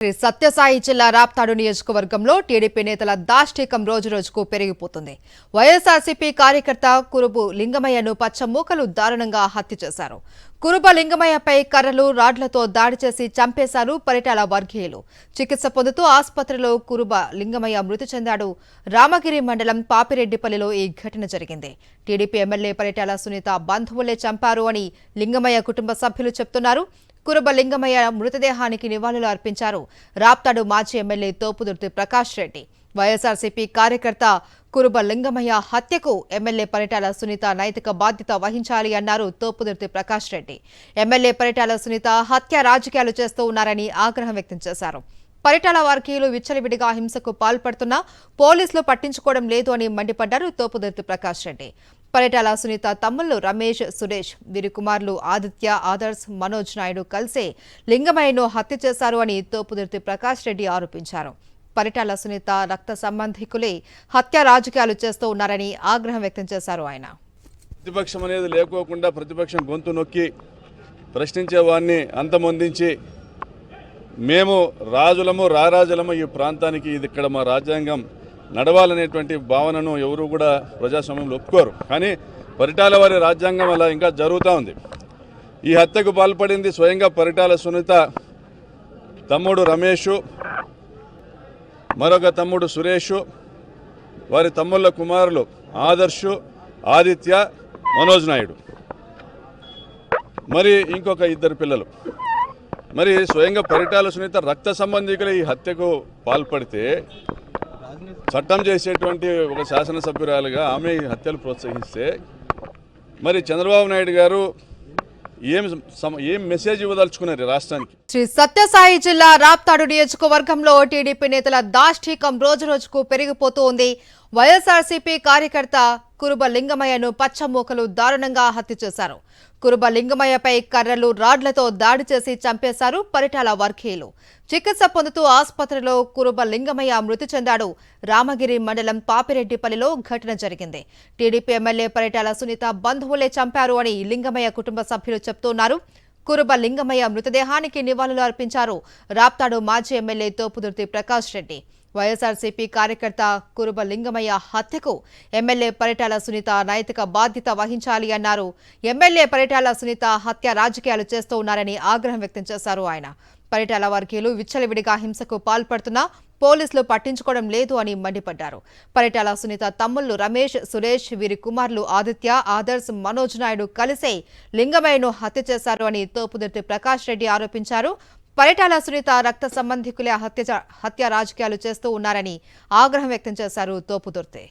సత్యసాయి జిల్లా రాప్తాడు నియోజకవర్గంలో టీడీపీ నేతల దాష్టీకం రోజురోజుకు పెరిగిపోతుంది. వైఎస్ఆర్సీపీ కార్యకర్త కురుబు లింగమయ్యను పచ్చమూకలు దారుణంగా హత్య చేశారు. కురుబ లింగమయ్యపై కర్రలు, రాడ్లతో దాడి చేసి చంపేశారు పరిటాల వర్గీయులు. చికిత్స పొందుతూ ఆసుపత్రిలో కురుబ లింగమయ్య మృతి చెందాడు. రామగిరి మండలం పాపిరెడ్డిపల్లిలో ఈ ఘటన జరిగింది. టీడీపీ ఎమ్మెల్యే పరిటాల సునీత బంధువులే చంపారు అని లింగమయ్య కుటుంబ సభ్యులు చెబుతున్నారు. కురుబ లింగమయ్య మృతదేహానికి నివాళులు అర్పించారు రాప్తాడు మాజీ ఎమ్మెల్యే తోపుదుర్తి ప్రకాష్ రెడ్డి. వైఎస్ఆర్సీపీ కార్యకర్త కురుబ లింగమయ్య హత్యకు ఎమ్మెల్యే పరిటాల సునీత నైతిక బాధ్యత వహించాలి అన్నారు తోపుదుర్తి ప్రకాష్ రెడ్డి. ఎమ్మెల్యే పరిటాల సునీత హత్య రాజకీయాలు చేస్తూ ఉన్నారని ఆగ్రహం వ్యక్తం చేశారు. పరిటాల వర్గీయులు విచ్చలవిడిగా హింసకు పాల్పడుతున్నా పోలీసులు పట్టించుకోవడం లేదు అని మండిపడ్డారు తోపుదుర్తి ప్రకాష్ రెడ్డి. పరిటాల సునీత తమ్ముళ్లు రమేష్, సురేష్, వీరి కుమారులు ఆదిత్య, ఆదర్శ్, మనోజ్ నాయుడు కలిసే లింగమయ్యను హత్య చేశారు అని తోపుదుర్తి ప్రకాష్ రెడ్డి ఆరోపించారు. పరిటాల సునీత రక్త సంబంధికులే హత్య రాజకీయాలు చేస్తూ ఉన్నారని ఆగ్రహం వ్యక్తం చేశారు. ఆయన ప్రతిపక్షం అనేది లేకోకుండా ప్రతిపక్షం గొంతు నొక్కి ప్రశ్నించే వారిని అంతమొందించి మేము రాజులము రారాజులము ఈ ప్రాంతానికి ఇది ఇక్కడ మా రాజ్యాంగం నడవాలనేటువంటి భావనను ఎవరు కూడా ప్రజాస్వామ్యంలో ఒప్పుకోరు. కానీ పరిటాల వారి రాజ్యాంగం అలా ఇంకా జరుగుతూ ఉంది. ఈ హత్యకు పాల్పడింది స్వయంగా పరిటాల సునీత తమ్ముడు రమేష్, మరొక తమ్ముడు సురేష్, వారి తమ్ముళ్ళ కుమారులు ఆదర్శ్, ఆదిత్య, మనోజ్ నాయుడు, మరి ఇంకొక ఇద్దరు పిల్లలు. మరి స్వయంగా పరిటాల సునీత రక్త సంబంధికులు ఈ హత్యకు పాల్పడితే చట్టం చేసేటువంటి ఒక శాసనసభ్యురాలుగా ఆమె ఈ హత్యలు ప్రోత్సహిస్తే మరి చంద్రబాబు నాయుడు గారు ఏం మెసేజ్ ఇవ్వదలుచుకున్నారు రాష్ట్రానికి? శ్రీ సత్యసాయి జిల్లా రాప్తాడు నియోజకవర్గంలో టీడీపీ నేతల దాష్టీకం రోజురోజుకు పెరిగిపోతూ ఉంది. వైఎస్ఆర్సీపీ కార్యకర్త కురుబ లింగమయ్యను పచ్చమూకలు దారుణంగా హత్య చేశారు. కురుబ లింగమయ్యపై కర్రలు, రాడ్లతో దాడి చేసి చంపేశారు పరిటాల వర్గీయులు. చికిత్స పొందుతూ ఆసుపత్రిలో కురుబ లింగమయ్య మృతి చెందాడు. రామగిరి మండలం పాపిరెడ్డిపల్లిలో ఘటన జరిగింది. టీడీపీ ఎమ్మెల్యే పరిటాల సునీత బంధువులే చంపారు అని లింగమయ్య కుటుంబ సభ్యులు చెబుతున్నారు. కురుబ లింగమయ్య మృతదేహానికి నివాళులు అర్పించారు రాప్తాడు మాజీ ఎమ్మెల్యే తోపుదుర్తి ప్రకాష్ రెడ్డి. వైఎస్ఆర్సీపీ కార్యకర్త కురుబ లింగమయ్య హత్యకు ఎమ్మెల్యే పరిటాల సునీత నైతిక బాధ్యత వహించాలి అన్నారు. ఎమ్మెల్యే పరిటాల సునీత హత్య రాజకీయాలు చేస్తూ ఉన్నారని ఆగ్రహం వ్యక్తం చేశారు. ఆయన పరిటాల వర్గీయులు విచ్చలవిడిగా హింసకు పాల్పడుతున్నా పోలీసులు పట్టించుకోవడం లేదు అని మండిపడ్డారు. పరిటాల సునీత తమ్ముళ్లు రమేష్, సురేష్, వీరి కుమారులు ఆదిత్య, ఆదర్శ్, మనోజ్ నాయుడు కలిసే లింగమయ్యను హత్య చేశారు అని తోపుదుర్తి ప్రకాష్ రెడ్డి ఆరోపించారు. పరిటాల సునీత రక్త సంబంధికులే హత్య రాజకీయాలు చేస్తూ ఉన్నారని ఆగ్రహం వ్యక్తం చేశారు తోపుదుర్తి.